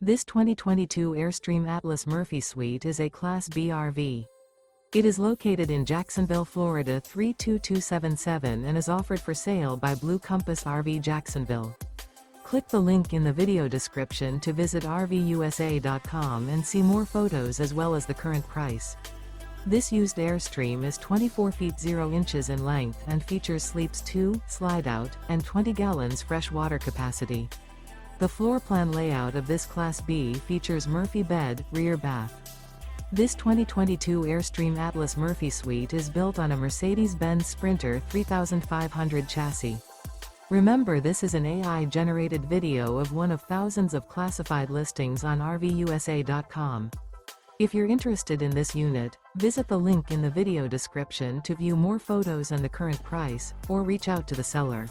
This 2022 Airstream Atlas Murphy Suite is a Class B RV. It is located in Jacksonville, Florida 32277 and is offered for sale by Blue Compass RV Jacksonville. Click the link in the video description to visit RVUSA.com and see more photos as well as the current price. This used Airstream is 24 feet 0 inches in length and features sleeps 2, slide-out, and 20 gallons fresh water capacity. The floor plan layout of this Class B features Murphy bed, rear bath. This 2022 Airstream Atlas Murphy Suite is built on a Mercedes-Benz Sprinter 3500 chassis. Remember, this is an AI-generated video of one of thousands of classified listings on RVUSA.com. If you're interested in this unit, visit the link in the video description to view more photos and the current price, or reach out to the seller.